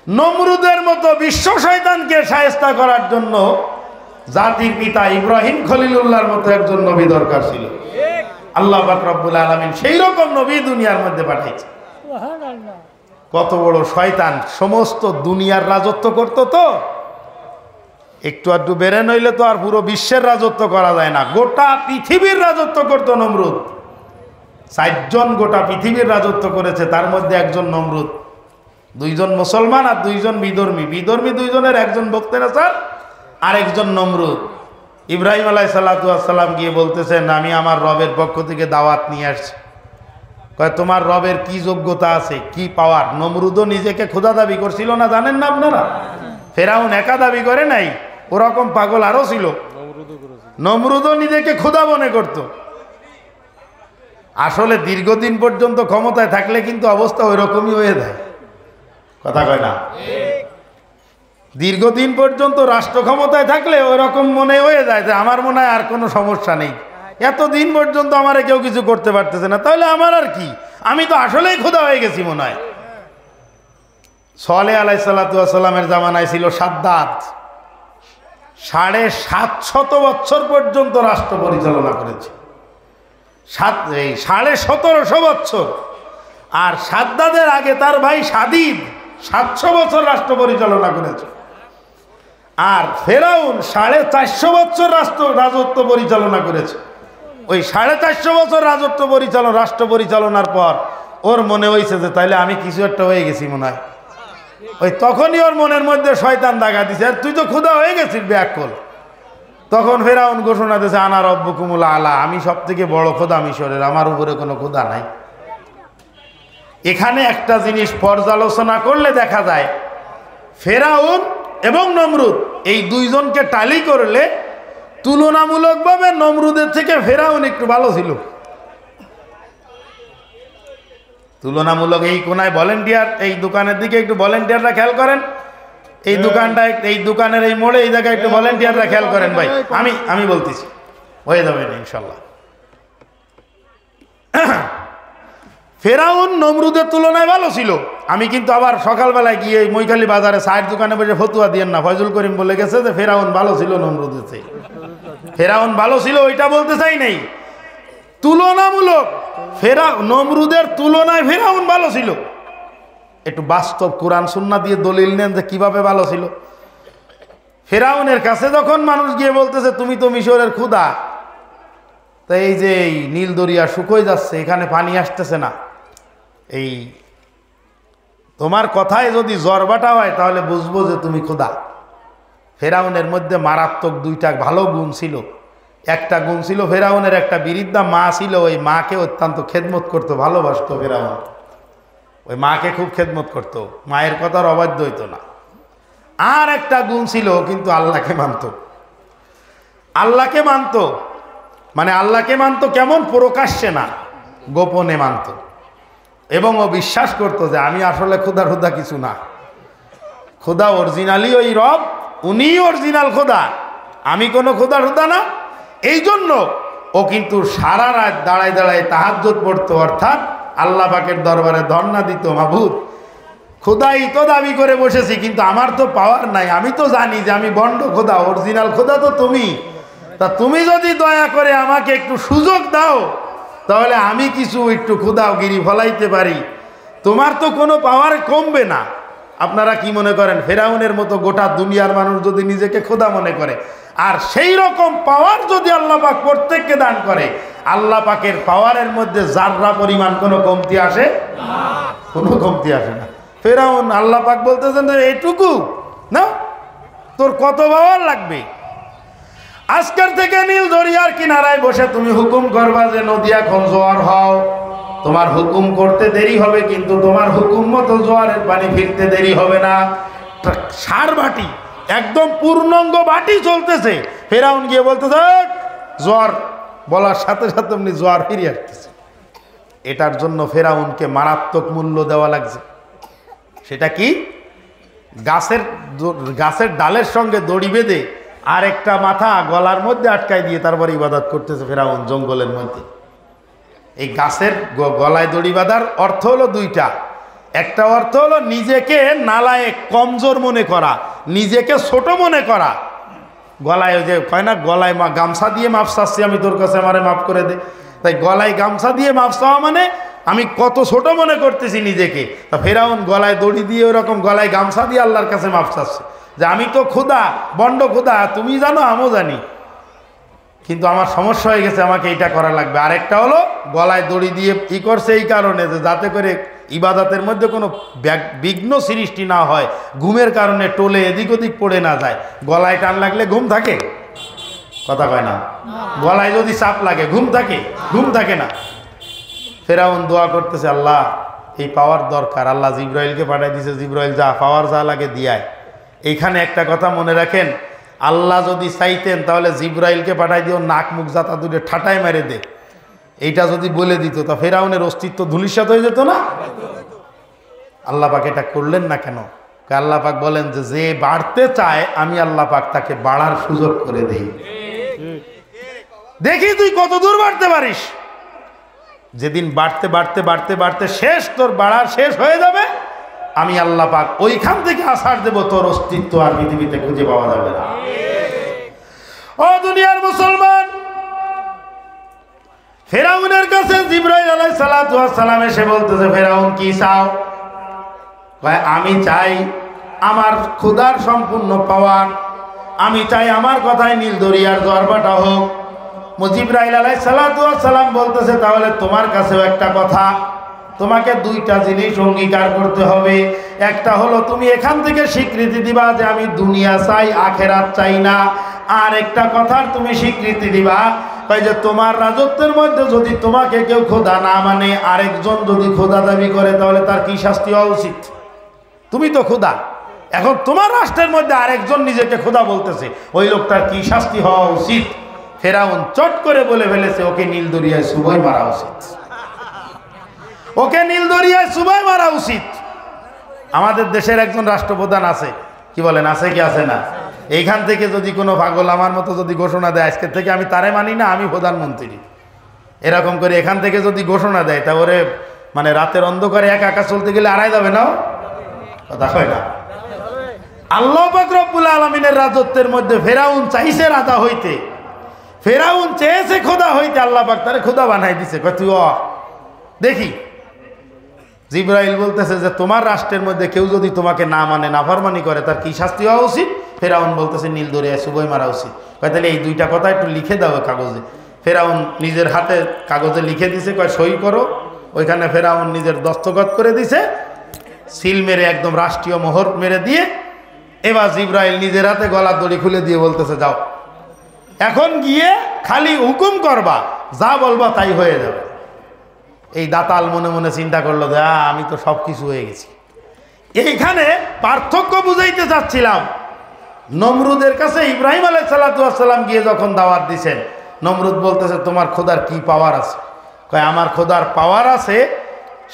নমরুদের মতো বিশ্ব শয়তানকে শায়েস্তা করার জন্য জাতির পিতা ইব্রাহিম খলিলুল্লাহর মতো একজন নবী দরকার ছিল। আল্লাহ পাক রব্বুল আলামিন সেই রকম নবী দুনিয়ার মধ্যে পাঠিয়েছে। কত বড় শয়তান, সমস্ত দুনিয়ার রাজত্ব করত। তো একটু আধটু বেড়ে নইলে তো আর পুরো বিশ্বের রাজত্ব করা যায় না, গোটা পৃথিবীর রাজত্ব করত নমরুদ। 4 জন গোটা পৃথিবীর রাজত্ব করেছে, তার মধ্যে একজন নমরুদ। 2 জন মুসলমান আর 2 জন বিধর্মী। 2 জনের একজন বক্তেরাচার আর একজন নমরুদ। ইব্রাহিম আলাইহিস সালাতু ওয়াস সালাম গিয়ে বলতেছেন, আমি আমার রবের পক্ষ থেকে দাওয়াত নিয়ে আসছি। কয় তোমার রবের কি যোগ্যতা আছে, কি পাওয়ার? নমরুদও নিজেকে খোদা দাবি করছিল না, জানেন না আপনারা? ফেরাউন একা দাবি করে নাই, ওরকম পাগল আরো ছিল। নমরুদও নিজেকে খোদা মনে করত। আসলে দীর্ঘদিন পর্যন্ত ক্ষমতায় থাকলে কিন্তু অবস্থা ওই রকমই হয়ে যায়, কথা কয় না? দীর্ঘদিন পর্যন্ত রাষ্ট্র ক্ষমতায় থাকলে ওই রকম মনে হয়ে যায় যে আমার মনে হয় আর কোনো সমস্যা নেই, এতদিন পর্যন্ত আমারে কেউ কিছু করতে পারতেছে না, তাহলে আমার আর কি, আমি তো আসলেই খোদা হয়ে গেছি মনে হয়। সালেহ আলাইহিস সালাতু ওয়াস সালামের জামানায় ছিল সাদ্দাত, 750 বছর পর্যন্ত রাষ্ট্র পরিচালনা করেছে। 1750 বছর। আর সাদ্দাদের আগে তার ভাই সাদিদ 700 বছর রাষ্ট্র পরিচালনা করেছে। আর ফেরাউন 450 বছর রাজত্ব পরিচালনা করেছে। ওই 450 বছর রাষ্ট্র পরিচালনার পর ওর মনে হয়েছে যে তাইলে আমি কিছু একটা হয়ে গেছি মনে হয়। ওই তখনই ওর মনের মধ্যে শয়তান দাগা দিছে, আর তুই তো খোদা হয়ে গেছিস ব্যাকল। তখন ফেরাউন ঘোষণা দিয়েছে, আনা রব্বুকুমুল আলা, আমি সব থেকে বড় খোদা মিশরের, আমার উপরে কোনো খোদা নাই। এখানে একটা জিনিস পর্যালোচনা করলে দেখা যায়, ফেরাউন এবং নমরুদ এই 2 জনকে টালি করলে তুলনামূলকভাবে নমরুদের থেকে ফেরাউন একটু ভালো ছিল। তুলনামূলক। এই কোনায় ভলেন্টিয়ার, এই দোকানের দিকে একটু ভলেন্টিয়াররা খেয়াল করেন, এই দোকানটা, এই দোকানের এই মোড়ে এই জায়গায় একটু ভলেন্টিয়াররা খেয়াল করেন ভাই, আমি বলতেছি, হয়ে যাবে না ইনশাল্লাহ। ফেরাউন নমরুদের তুলনায় ভালো ছিল। আমি কিন্তু আবার সকালবেলায় গিয়ে মৈখালী বাজারে চায়ের দোকানে বসে ফতুয়া দিয়েন না, ফয়জুল করিম বলে গেছে যে ফেরাউন ভালো ছিল নমরুদের চেয়ে। ফেরাউন ভালো ছিল ওইটা বলতে চাই নাই, তুলনামূলক নমরুদের তুলনায় ফেরাউন ভালো ছিল। একটু বাস্তব কোরআন সুন্নাহ দিয়ে দলিল নেন যে কিভাবে ভালো ছিল। ফেরাউনের কাছে যখন মানুষ গিয়ে বলতেছে তুমি তো মিশরের খোদা, তাই এই যে এই নীল দরিয়া শুকিয়ে যাচ্ছে, এখানে পানি আসতেছে না, এই তোমার কথায় যদি জরবাটা হয় তাহলে বুঝবো যে তুমি খোদা। ফেরাউনের মধ্যে মারাত্মক 2টা ভালো গুণ ছিল। একটা গুণ ছিল ফেরাউনের একটা বৃদ্ধা মা ছিল, ওই মাকে অত্যন্ত খেদমত করতো, ভালোবাসতো ফেরাউন, ওই মাকে খুব খেদমত করতো, মায়ের কথার অবাধ্য হইতো না। আর একটা গুণ ছিল, কিন্তু আল্লাহকে মানত। আল্লাহকে মানত মানে আল্লাহকে মানত কেমন? প্রকাশ্যে না, গোপনে মানত। এবং ও বিশ্বাস করতো যে আমি আসলে খোদা কিছু না, খোদা অরিজিনালি ওই রব, উনিই অরিজিনাল খোদা, আমি কোনো খোদা না। এই জন্য ও কিন্তু সারা রাত দাঁড়ায় দাঁড়ায় তাহাজ্জুদ পড়তো, অর্থাৎ আল্লাহ পাকের দরবারে ধর্ণা দিত, মাবুদ খোদাই তো দাবি করে বসেছি, কিন্তু আমার তো পাওয়ার নাই, আমি তো জানি যে আমি বন্ড খোদা, অরিজিনাল খোদা তো তুমি, তা তুমি যদি দয়া করে আমাকে একটু সুযোগ দাও তাহলে আমি কিছু একটু খোদাগিরি ফলাইতে পারি, তোমার তো কোনো পাওয়ার কমবে না। আপনারা কি মনে করেন ফেরাউনের মতো গোটা দুনিয়ার মানুষ যদি নিজেকে খোদা মনে করে, আর সেই রকম পাওয়ার যদি আল্লাহ পাক প্রত্যেককে দান করে, আল্লাহ পাকের পাওয়ারের মধ্যে জাররা পরিমাণ কোনো কমতি আসে? কোনো কমতি আসে না। ফেরাউন আল্লাহ পাক বলতেছেন যে এইটুকু না, তোর কত পাওয়ার লাগবে? আজকের থেকে নীল দরিয়ার কিনারায় বসে তুমি হুকুম করবা যে নদী এখন জোয়ার হও, তোমার হুকুম করতে দেরি হবে, কিন্তু তোমার হুকুম মতো জোয়ারের পানি ফিরতে দেরি হবে না। সার বাটি, একদম পূর্ণাঙ্গ বাটি চলতেছে, ফেরাউন গিয়ে বলতেছে জোয়ার, বলার সাথে সাথে এমনি জোয়ার ফিরে আসতেছে। এটার জন্য ফেরাউনকে মারাত্মক মূল্য দেওয়া লাগছে। সেটা কি? গাছের ডালের সঙ্গে দড়ি বেঁধে আর একটা মাথা গলার মধ্যে আটকায় দিয়ে তারপর ইবাদত করতেছে ফেরাউন জঙ্গলের মধ্যে। এই গাছের গলায় দড়ি বাঁধার অর্থ হলো 2টা। একটা অর্থ হলো নিজেকে নালায়েক কমজোর মনে করা, নিজেকে ছোট মনে করা। গলায় ওই যে কয় না, গলায় গামছা দিয়ে মাপ চাচ্ছি আমি তোর কাছে, আমারে মাফ করে দে। তাই গলায় গামছা দিয়ে মাপ চাওয়া মানে আমি কত ছোট মনে করতেছি নিজেকে। তা ফেরাউন গলায় দড়ি দিয়ে ওরকম গলায় গামছা দিয়ে আল্লাহর কাছে মাপ চাচ্ছে যে আমি তো খোদা, বন্ড খোদা, তুমি জানো আমিও জানি, কিন্তু আমার সমস্যা হয়ে গেছে, আমাকে এইটা করা লাগবে। আরেকটা হলো গলায় দড়ি দিয়ে ই করছে এই কারণে যে যাতে করে ইবাদতের মধ্যে কোনো বিঘ্ন সৃষ্টি না হয়, ঘুমের কারণে টোলে এদিক ওদিক পড়ে না যায়। গলায় টান লাগলে ঘুম থাকে? কথা কয় না। গলায় যদি চাপ লাগে ঘুম থাকে? ঘুম থাকে না। ফেরাউন দোয়া করতেছে, আল্লাহ এই পাওয়ার দরকার। আল্লাহ জিব্রাইলকে পাঠাই দিয়েছে, জিব্রাইল যা পাওয়ার যা লাগে দিয়ায়। এইখানে একটা কথা মনে রাখেন, আল্লাহ যদি চাইতেন তাহলে জিব্রাইলকে পাঠাই দিও নাক মুখ জাতা দূরে ঠাটায় মেরে দে, এইটা যদি বলে দিত তা ফেরাউনের অস্তিত্ব ধূলিসাৎ হয়ে যেত না? আল্লাহ পাক এটা করলেন না কেন? আল্লাহ পাক বলেন যে যে বাড়তে চায় আমি আল্লাহ পাক তাকে বাড়ার সুযোগ করে দেই। দেখি তুই কত দূর বাড়তে পারিস। যেদিন বাড়তে বাড়তে বাড়তে বাড়তে শেষ, তোর বাড়ার শেষ হয়ে যাবে, আমি আল্লাহ পাক ওইখান থেকে আছাড় দেব, তোর অস্তিত্ব আর পৃথিবীতে খুঁজে পাওয়া যাবে না। ও দুনিয়ার মুসলমান, ফেরাউনের কাছে জিবরাইল আলাইহিস সালাতু ওয়াস সালাম এসে বলতেছে, ফেরাউন কি চাও? আমি চাই আমার খোদার সম্পূর্ণ পাওয়ার, আমি চাই আমার কথায় নীল দরিয়ার জরবাটা হোক। জিবরাইল আলাইহিস সালাতু ওয়াস সালাম বলতেছে, তাহলে তোমার কাছেও একটা কথা, তোমাকে দুইটা জিনিস অঙ্গীকার করতে হবে। একটা হলো তুমি এখান থেকে স্বীকৃতি দিবা যে আমি দুনিয়া চাই, আখেরাত চাই না। আর একটা কথার তুমি স্বীকৃতি দিবা যে তোমার রাজত্বের মধ্যে যদি তোমাকে কেউ খোদা না মানে, আরেকজন যদি খোদা দাবি করে, তাহলে তার কি শাস্তি হওয়া উচিত? তুমি তো খোদা, এখন তোমার রাষ্ট্রের মধ্যে আরেকজন নিজেকে খোদা বলতেছে, ওই লোকটার কি শাস্তি হওয়া উচিত? ফেরাউন চট করে বলে ফেলেছে, ওকে নীল দরিয়ায় চুবাই মারা উচিত, ওকে নীল দরিয়ায় চুবাই মারা উচিত। আমাদের দেশের একজন রাষ্ট্রপ্রধান আছে, কি বলেন, আছে কি আছে না? এইখান থেকে যদি কোনো পাগল আমার মতো যদি ঘোষণা দেয় আজকের থেকে আমি তারে মানি না, আমি প্রধানমন্ত্রী, এরকম করে এখান থেকে যদি ঘোষণা দেয়, তাহলে মানে রাতের অন্ধকারে একা একা চলতে গেলে আড়াই যাবে না? কথা হয় না? আল্লাহ পাক রব্বুল আলামিনের রাজত্বের মধ্যে ফেরাউন চাইছে রাজা হইতে, ফেরাউন চেয়েছে খোদা হইতে, আল্লাহ পাক তারে খোদা বানাই দিছে। তুই দেখি, জিবরাইল বলতেছে যে তোমার রাষ্ট্রের মধ্যে কেউ যদি তোমাকে না মানে, নাফরমানি করে, তার কি শাস্তি হওয়া উচিত? ফেরাউন বলতেছে নীল দরিয়ায় চুবাই মারা উচিত। তাহলে এই দুইটা কথা একটু লিখে দাও কাগজে। ফেরাউন নিজের হাতে কাগজে লিখে দিছে, কয় সই করো। ওইখানে ফেরাউন নিজের দস্তখত করে দিছে, সিল মেরে একদম রাষ্ট্রীয় মোহর মেরে দিয়ে, এবার জিবরাইল নিজের হাতে গলার দড়ি খুলে দিয়ে বলতেছে, যাও এখন গিয়ে খালি হুকুম করবা, যা বলবা তাই হয়ে যাবে। এই দাতাল মনে মনে চিন্তা করলো যে আমি তো সব কিছু হয়ে গেছি। এইখানে পার্থক্য বুঝাইতে চাচ্ছিলাম। নমরুদের কাছে ইব্রাহিম আলাইহিস সালাতু ওয়াস সালাম গিয়ে যখন দাওয়াত দিছেন, নমরুদ বলতেছে, তোমার খোদার কি পাওয়ার আছে? কয় আমার খোদার পাওয়ার আছে,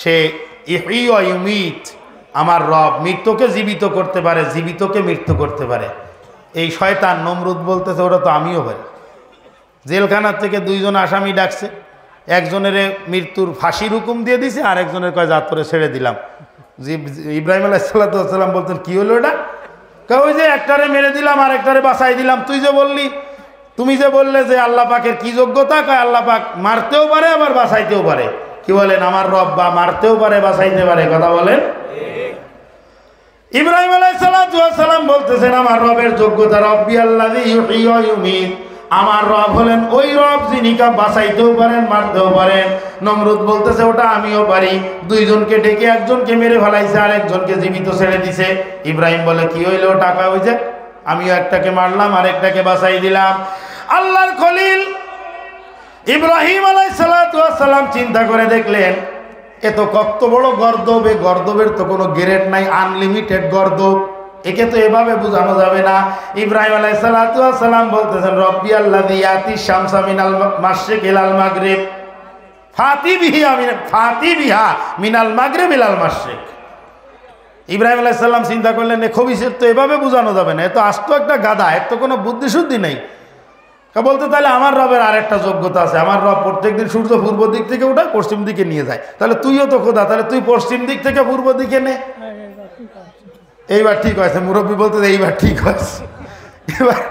সে ইহয়ী ওয়া ইউমীত, আমার রব মৃত্যুকে জীবিত করতে পারে, জীবিতকে মৃত্যু করতে পারে। এই শয়তান নমরুদ বলতেছে, ওটা তো আমিও পারি। জেলখানার থেকে দুইজন আসামি ডাকছে, একজনের মৃত্যুর ফাঁসির হুকুম দিয়ে দিছে, আর একজনের কয় জাত করে ছেড়ে দিলাম। ইব্রাহিম আলাইহিস সালাতু ওয়াস সালাম বলতেন, কি হলো এটা? ওই যে একটারে মেরে দিলাম আর একটারে বাঁচাই দিলাম। তুই যে বললি, তুমি যে বললে যে আল্লাহ পাকের কি যোগ্যতা, কয় আল্লাহ পাক মারতেও পারে আবার বাঁচাইতেও পারে। কি বলেন, আমার রব বা মারতেও পারে বাঁচাইতে পারে, কথা বলেন। ইব্রাহিম আলাইহিস সালাতু ওয়াস সালাম বলতেছেন, আমার রবের যোগ্যতা রব্বি আল্লাযী ইউহয়ী ওয়া ইউমীত, আমার রব হলেন ওই রব যিনি কা বাঁচাইতেও পারেন মারতেও পারেন। নমরুদ বলতেছে, ওটা আমিও পারি। দুইজনকে ডেকে একজনকে মেরে ফেলাইছে, আর একজনকে জীবিত ছেড়ে দিছে। ইব্রাহিম বলে, কি হইলো? টাকা হয়েছে, আমিও একটাকে মারলাম আর একটাকে বাঁচাই দিলাম। আল্লাহর খলিল ইব্রাহিম আলাইহিস সালাতু ওয়াস সালাম চিন্তা করে দেখলেন, এ তো কত বড় গর্দব, এ গর্দবের তো কোনো গ্রেড নাই, আনলিমিটেড গর্দব, একে তো এভাবে বোঝানো যাবে না। ইব্রাহিম আলাইহিস সালাতু ওয়াস সালাম বলতেছেন, রব্বি আল্লাযী ইয়াতি শামসা মিনাল মাশরিক ইলাল মাগরিব ফাতি বিহা মিনাল মাগরিব ইলাল মাশরিক। ইব্রাহিম আলাইহিস সালাম চিন্তা করলেন, এ খবিসের তো এভাবে বোঝানো যাবে না, এ তো আস্ত একটা গাধা, এর তো কোনো বুদ্ধি শুদ্ধি নেই। বলতে তাহলে আমার রবের আরেকটা যোগ্যতা আছে, আমার রব প্রত্যেকদিন সূর্য পূর্ব দিক থেকে উঠায় পশ্চিম দিকে নিয়ে যায়, তাহলে তুইও তো খোদা, তাহলে তুই পশ্চিম দিক থেকে পূর্ব দিকে নে। এইবার ঠিক হয়েছে, মুরব্বী বলতেছে এইবার ঠিক হয়েছে। এবার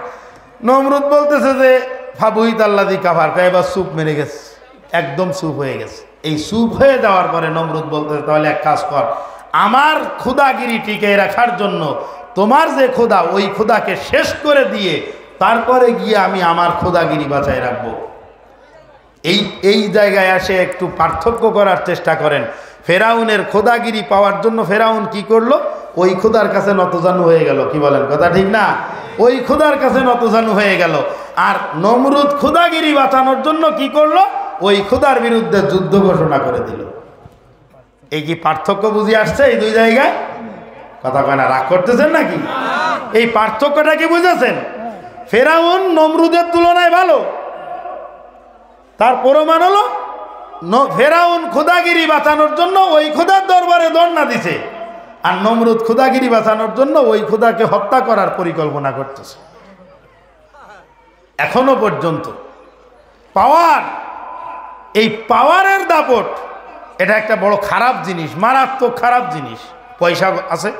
নমরুদ বলতেছে যে ফাবুহিত আল্লাযী কাফার, এবার চুপ মেরে গেছে, একদম চুপ হয়ে গেছে। এই চুপ হয়ে যাওয়ার পরে নমরুদ বলতেছে তাহলে এক কাজ কর, আমার খোদাগিরি টিকে রাখার জন্য তোমার যে খোদা ওই খোদাকে শেষ করে দিয়ে তারপরে গিয়ে আমি আমার খোদাগিরি বাঁচায় রাখবো। এই জায়গায় এসে একটু পার্থক্য করার চেষ্টা করেন। ফেরাউনের খোদাগিরি পাওয়ার জন্য ফেরাউন কি করলো? ওই খোদার কাছে নতজানু হয়ে গেল। কি বলেন, কথা ঠিক না? ওই খোদার কাছে নতজানু হয়ে গেল। আর নমরুদ খোদাগিরি বাঁচানোর জন্য কি করলো? ওই খোদার বিরুদ্ধে যুদ্ধ ঘোষণা করে দিল। এই কি পার্থক্য বুঝে আসছে এই দুই জায়গায়? কথা কয় না, রাগ করতেছেন নাকি? এই পার্থক্যটা কি বুঝেছেন? ফেরাউন নমরুদের তুলনায় ভালো, তার প্রমাণ হলো ফেরাউন খোদাগিরি বাঁচানোর জন্য ওই খোদার দরবারে ধর্ণা দিছে, আর নমরুদ খোদাগিরি বাঁচানোর জন্য ওই খোদাকে হত্যা করার পরিকল্পনা করতেছে। এখনো পর্যন্ত পাওয়ার, এই পাওয়ারের দাপট এটা একটা বড় খারাপ জিনিস, মারাত্মক খারাপ জিনিস। পয়সা আছে,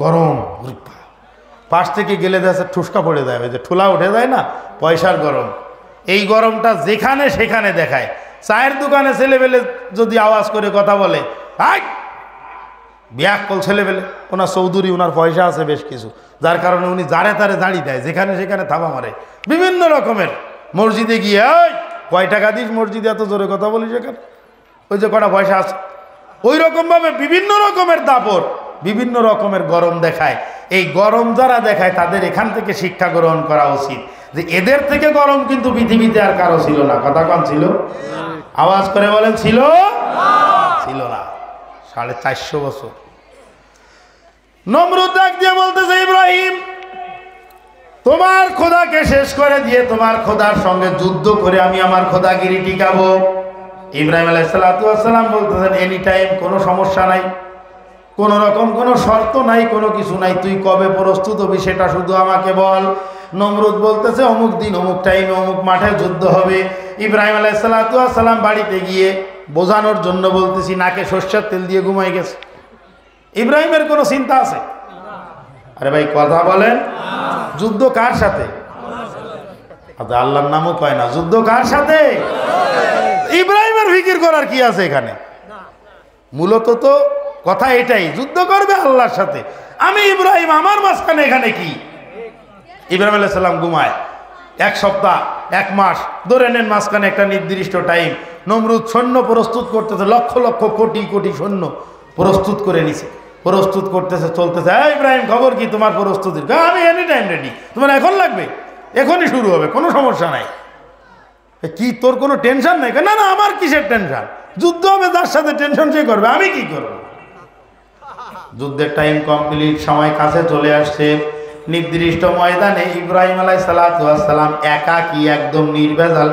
গরম, পাশ থেকে গেলে যাচ্ছে ঠুসকা পড়ে যায়, ওই যে ঠোলা উঠে যায় না, পয়সার গরম। এই গরমটা যেখানে সেখানে দেখায়। চায়ের দোকানে ছেলেবেলে যদি আওয়াজ করে কথা বলে, আই বিয়াক্কল ছেলেবেলে, ওনার চৌধুরী, ওনার পয়সা আছে বেশ কিছু, যার কারণে উনি যারে তারে দাঁড়িয়ে দেয়, যেখানে সেখানে থাবা মারে। বিভিন্ন রকমের মসজিদে গিয়ে, ওই কয় টাকা দিস মসজিদে এত জোরে কথা বলিস এখানে, ওই যে কটা পয়সা আছে, ওই রকমভাবে বিভিন্ন রকমের দাপট, বিভিন্ন রকমের গরম দেখায়। এই গরম যারা দেখায় তাদের এখান থেকে শিক্ষা গ্রহণ করা উচিত যে এদের থেকে গরম কিন্তু পৃথিবীতে আর কারো ছিল না। কথা কন ছিল? আওয়াজ করে বলেন ছিল? ছিল না। 450 বছর। নমরুদ ডাক দিয়ে বলতেছে, ইব্রাহিম তোমার খোদাকে শেষ করে দিয়ে তোমার খোদার সঙ্গে যুদ্ধ করে আমি আমার খোদাগিরি টিকাবো। ইব্রাহিম আলাইহিস সালাতু ওয়াস সালাম বলতেছেন, এনি টাইম, কোনো সমস্যা নাই, কোনো রকম কোনো শর্ত নাই, কোনো কিছু নাই, তুই কবে প্রস্তুত হবি সেটা শুধু আমাকে বল। নমরুদ বলতেছে অমুক দিন অমুক টাইমে অমুক মাঠে যুদ্ধ হবে। ইব্রাহিম আলাইহিস সালাতু ওয়াস সালাম বাড়িতে গিয়ে বোঝানোর জন্য বলতেছি নাকে সরষের তেল দিয়ে ঘুমাই গেছে। ইব্রাহিমের কোনো চিন্তা আছে? আরে ভাই কথা বলেন, যুদ্ধ কার সাথে? আল্লাহর নামও কয় না, যুদ্ধ কার সাথে? ইব্রাহিমের ফিকির করার কি আছে এখানে? মূলত তো কথা এটাই, যুদ্ধ করবে আল্লাহর সাথে। আমি ইব্রাহিম, আমার মাঝখানে এখানে কি? ইব্রাহিম আলাইহিস সালাম ঘুমায় 1 সপ্তাহ 1 মাস ধরে নেন, মাঝখানে একটা নির্দিষ্ট টাইম। নমরুদ সৈন্য প্রস্তুত করতেছে, লক্ষ লক্ষ কোটি কোটি সৈন্য প্রস্তুত করে নিছে, প্রস্তুত করতেছে, চলতেছে। ইব্রাহিম খবর কি তোমার প্রস্তুতির? আমি এনি টাইম রেডি, তোমার এখন লাগবে, এখনই শুরু হবে, কোনো সমস্যা নাই। কি তোর কোনো টেনশন নাই? না না, আমার কিসের টেনশন? যুদ্ধ হবে, যার সাথে টেনশন সে করবে, আমি কি করব? যুদ্ধের টাইম কমপ্লিট, সময় কাছে চলে আসছে। নির্দিষ্ট ময়দানে ইব্রাহিম আলাইহিস সালাতু ওয়াস সালাম একাকী, একদম নির্ভেজাল,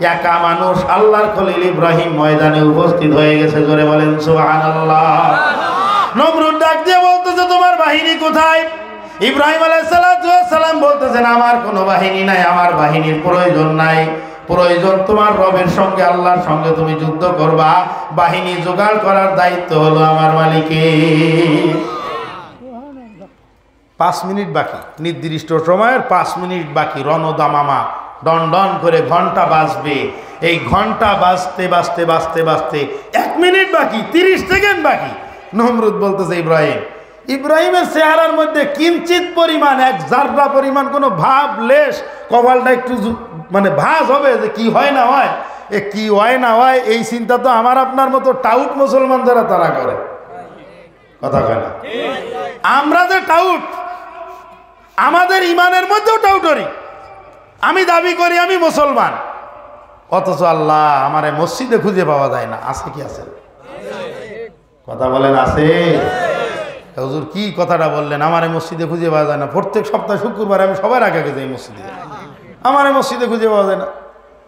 একা মানুষ, আল্লাহর খলিল ইব্রাহিম ময়দানে উপস্থিত হয়ে গেছে। জোরে বলেন সুবহানাল্লাহ। নমরুদ ডাক দিয়ে বলতেছে তোমার বাহিনী কোথায়? ইব্রাহিম আলাইহিস সালাতু ওয়াস সালাম বলতেছেন আমার কোনো বাহিনী নাই, আমার বাহিনীর প্রয়োজন নাই, প্রয়োজন তোমার রবের সঙ্গে, আল্লাহর সঙ্গে তুমি যুদ্ধ করবা, বাহিনী জোগাড় করার দায়িত্ব হলো আমার মালিকের। 5 মিনিট বাকি, নির্দিষ্ট সময়ের 5 মিনিট বাকি, রণদামামা ডন ডন করে ঘন্টা বাজবে। এই ঘন্টা বাজতে বাজতে বাজতে বাজতে 1 মিনিট বাকি, 30 সেকেন্ড বাকি। নমরুদ বলতেছে ইব্রাহিমের চেহারার মধ্যে কিঞ্চিত পরিমাণ, 1 জাররা পরিমাণ কোনো ভাব, লেশ, কপালটা একটু মানে ভাঁজ হবে যে কি হয় না হয়, এ কি হয় না হয়, এই চিন্তা তো আমার আপনার মতো টাউট মুসলমান যারা তারা করে। কথা কয় না? আমরা যে টাউট, আমাদের ইমানের মধ্যেও টাউটরি। আমি দাবি করি আমি মুসলমান, অথচ আল্লাহ আমারে মসজিদে খুঁজে পাওয়া যায় না। আছে কি? আছে? কথা বলেন, আছে? হুজুর কি কথাটা বললেন? আমারে মসজিদে খুঁজে পাওয়া যায় না? প্রত্যেক সপ্তাহে শুক্রবারে আমি সবার আগে যাই মসজিদে, আমারে মসজিদে খুঁজে পাওয়া যায় না।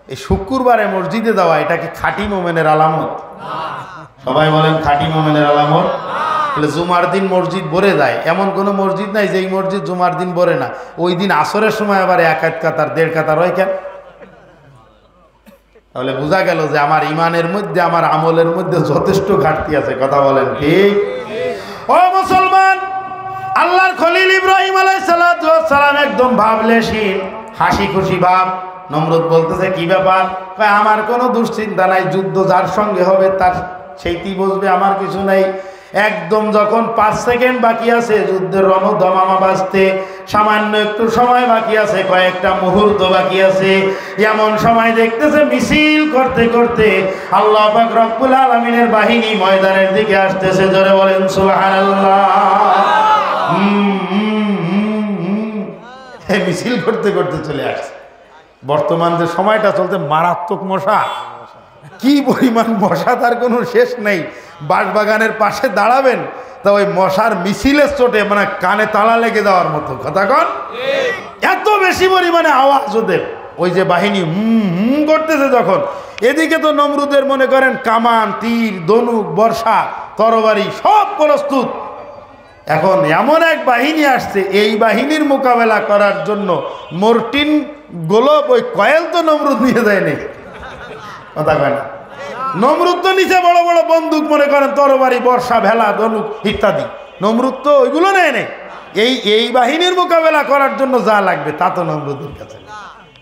এই শুক্রবারে মসজিদে যাওয়া এটা কি খাঁটি মোমেনের আলামত? সবাই বলেন খাঁটি মোমেনের আলামত? বলে জুমার দিন মসজিদ ভরে যায়, এমন কোনো মসজিদ নাই যেই মসজিদ জুমার দিন ভরে না। ওই দিন আসরের সময় আবার 1 কাতার 1.5 কাতার হয় কেন? তাহলে বোঝা গেল যে আমার ইমানের মধ্যে, আমার আমলের মধ্যে যথেষ্ট ঘাটতি আছে। কথা বলেন ঠিক? ও মুসলমান, আল্লাহর খলিল ইব্রাহিম আলাইহিস সালাম একদম ভাবলেশীন, হাসি খুশি ভাব। নমরুদ বলতেছে কি ব্যাপার? কয় আমার কোনো দুশ্চিন্তা নাই, যুদ্ধ যার সঙ্গে হবে তার সেইটি বুঝবে, আমার কিছু নাই। একদম যখন 5 সেকেন্ড বাকি আছে যুদ্ধের রণদমামা বাজতে, সামান্য একটু সময় বাকি আছে, কয়েকটা মুহূর্ত বাকি আছে, এমন সময় দেখতেছে মিছিল করতে করতে আল্লাহ পাক রব্বুল আলামিনের বাহিনী ময়দানের দিকে আসতেছে। জোরে বলেন সুবহানাল্লাহ। মিছিল করতে করতে চলে আসছে। বর্তমান যে সময়টা চলতে, মারাত্মক মশা, কি পরিমাণ মশা তার কোনো শেষ নেই। বাঁশবাগানের পাশে দাঁড়াবেন তা ওই মশার মিছিলের চোটে মানে কানে তালা লেগে যাওয়ার মতো। কথা কন, এত বেশি পরিমাণে আওয়াজ ওদের। ওই যে বাহিনী করতেছে যখন, এদিকে তো নমরুদের মনে করেন কামান, তীর, ধনুক, বর্ষা, তরবারি সব প্রস্তুত। এখন এমন এক বাহিনী আসছে, এই বাহিনীর মোকাবেলা করার জন্য মর্টিন, গোলপ, ওই কয়েল তো নমরুদ নিয়ে যায়নি। কথা কয় না? নমরুদ তো নিচে বড় বড় বন্দুক, মনে করেন তরবারি, বর্ষা, ভেলা, ধনুক ইত্যাদি। নমরুদ তো ওইগুলো নেয় নেই। এই বাহিনীর মোকাবেলা করার জন্য যা লাগবে তা তো নমরুদের কাছে।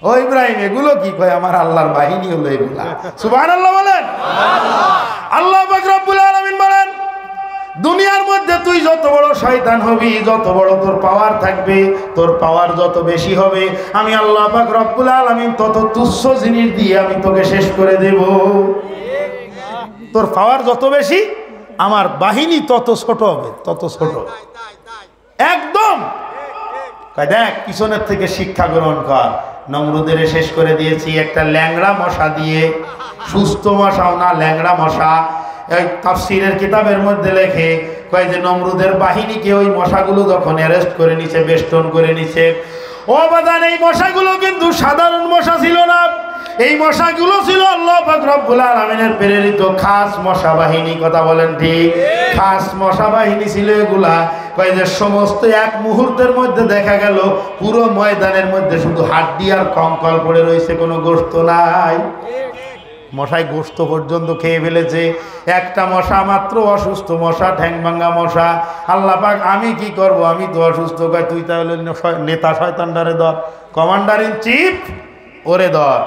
ও ইব্রাহিম, এগুলো কি? কয় আমার আল্লাহর বাহিনী হলো এগুলা। সুবহানাল্লাহ বলেন। আল্লাহ পাক রব্বুল আলামিন বলেন, দুনিয়ার মধ্যে তুই যত বড় শয়তান হবি, যত বড় তোর পাওয়ার থাকবে, তোর পাওয়ার যত বেশি হবে, আমি আল্লাহ পাক রব্বুল আলামিন তত তুচ্ছ জিনিস দিয়ে আমি তোকে শেষ করে দেব। তোর পাওয়ার যত বেশি, আমার বাহিনী তত ছোট হবে, তত ছোট। একদম দেখ, পিছনের থেকে শিক্ষা গ্রহণ কর। নমরুদের শেষ করে দিয়েছি একটা ল্যাংড়া মশা দিয়ে। সুস্থ মশাও না, ল্যাংড়া মশা। এই তাফসীরের কিতাবের মধ্যে লেখে, কয় যে নমরুদের বাহিনীকে ওই মশাগুলো যখন অ্যারেস্ট করে নিছে, বেষ্টন করে নিছে, ও বাদান, এই মশাগুলো কিন্তু সাধারণ মশা ছিল না। এই মশাগুলো ছিল আল্লাহ পাক রব্বুল আলামিনের প্রেরিত খাস মশা বাহিনী। কথা বলেন ঠিক? খাস মশা বাহিনী ছিল এগুলা। কয় যে সমস্ত এক মুহূর্তের মধ্যে দেখা গেল পুরো ময়দানের মধ্যে শুধু হাড্ডি আর কঙ্কাল পড়ে রয়েছে, কোনো গোশত নাই। মশায় গোশত পর্যন্ত খেয়ে ফেলেছে। একটা মশা মাত্র অসুস্থ মশা, ঠ্যাং ভাঙ্গা মশা। আল্লাহ পাক, আমি কি করব, আমি তো অসুস্থ। কয় তুই তাহলে নেতা শয়তানটারে ধর, কমান্ডার ইন চিফ ওরে ধর।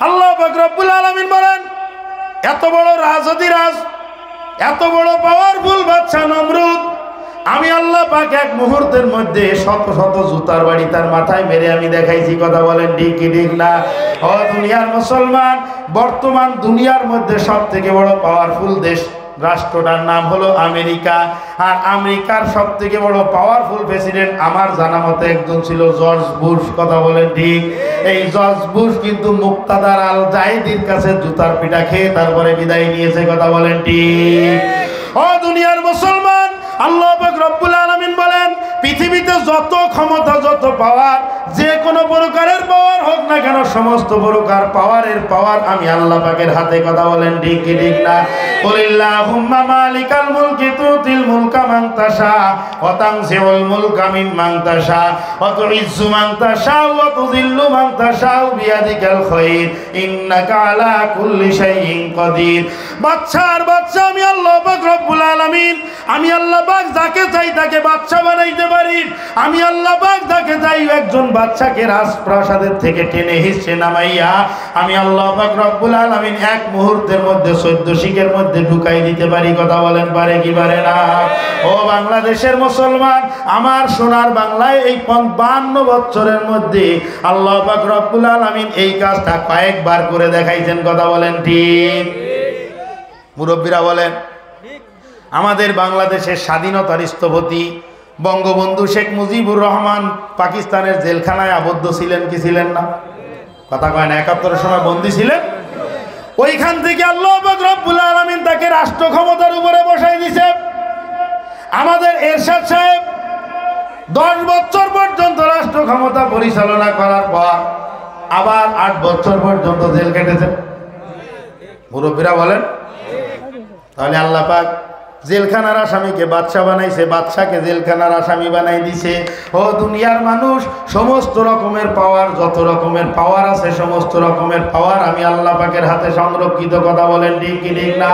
আল্লাহ পাক রব্বুল আলামিন বলেন, এত বড় রাজ, এত বড় পাওয়ারফুল বাদশা নমরুদ, আমি আল্লাহ পাক এক মুহূর্তের মধ্যে শত শত জুতার বাড়ি তার মাথায় মেরে আমি দেখাইছি। কথা বলেন ঠিক কি ঠিক না? ও দুনিয়ার মুসলমান, বর্তমান দুনিয়ার মধ্যে সব থেকে বড় পাওয়ারফুল দেশ, রাষ্ট্রটার নাম হলো আমেরিকা। আর আমেরিকার সব থেকে বড় পাওয়ারফুল প্রেসিডেন্ট আমার জানা মতে একজন ছিল জর্জ বুশ। কথা বলেন ঠিক? এই জর্জ বুশ কিন্তু মুক্তাদার আল জাহিদির কাছে জুতার পিঠা খেয়ে তারপরে বিদায় নিয়েছে। কথা বলেন ঠিক? ও দুনিয়ার মুসলমান, আল্লাহ পাক রব্বুল আলামিন বলেন, পৃথিবীতে যত ক্ষমতা, যত পাওয়ার, যে কোনো প্রকারের পাওয়ার হোক না কেন, সমস্ত প্রকার পাওয়ারের পাওয়ার আমি আল্লাহ পাকের হাতে। কথা বলেন ঠিক কি ঠিক না? কুলিল্লাহুম্মা মালিকাল মুলকি তুতিল মুলকা মান তাশা ওয়া তানজিউল মুলকা মিম্মান তাশা ওয়া তুইজ্জু মান তাশা ওয়া তুযিল্লু মান তাশা বিয়াদিকাল খায়র ইন্নাকা আলা কুল্লি শাইইন কাদির। বাদশার বাদশা আমি আল্লাহ পাক রব্বুল আলামিন। আমি আল্লাহ পাক যাকে চাই তাকে বাদশা বানাইতে পারি। আমি আল্লাহ পাক যাকে চাই একজন বাদশাকে রাজপ্রাসাদের থেকে টেনে হিসে নামাইয়া আমি আল্লাহ পাক রব্বুল আলামিন এক মুহূর্তের মধ্যে 14 শিখের মধ্যে ঢুকাই দিতে পারি। কথা বলেন পারে কি পারে না? ও বাংলাদেশের মুসলমান, আমার সোনার বাংলায় এই 52 বছরের মধ্যে আল্লাহ পাক রব্বুল আলামিন এই কাজটা কয়েকবার করে দেখাইছেন। কথা বলেন ঠিক? মুরব্বীরা বলেন, আমাদের বাংলাদেশের স্বাধীনতার স্থপতি বঙ্গবন্ধু শেখ মুজিবুর রহমান পাকিস্তানের জেলখানায় আবদ্ধ ছিলেন কি ছিলেন না? কথা কয় না? 71-এর সময় বন্দী ছিলেন। ওইখান থেকে আল্লাহ পাক রব্বুল আলামিন তাকে রাষ্ট্র ক্ষমতার উপরে বসাই দিয়েছে। আমাদের এরশাদ সাহেব 10 বছর পর্যন্ত রাষ্ট্র ক্ষমতা পরিচালনা করার পর আবার 8 বছর পর্যন্ত জেল কেটেছেন। মুরব্বীরা বলেন, তাহলে আল্লাহ পাক জেলখানার আসামিকে বাদশা বানাইছে, বাদশাকে জেলখানার আসামি বানাই দিছে। ও দুনিয়ার মানুষ, সমস্ত রকমের পাওয়ার, যত রকমের পাওয়ার আছে সমস্ত রকমের পাওয়ার আমি আল্লাহ পাকের হাতে সংরক্ষিত। কথা বলেন ঠিক কি ঠিক না?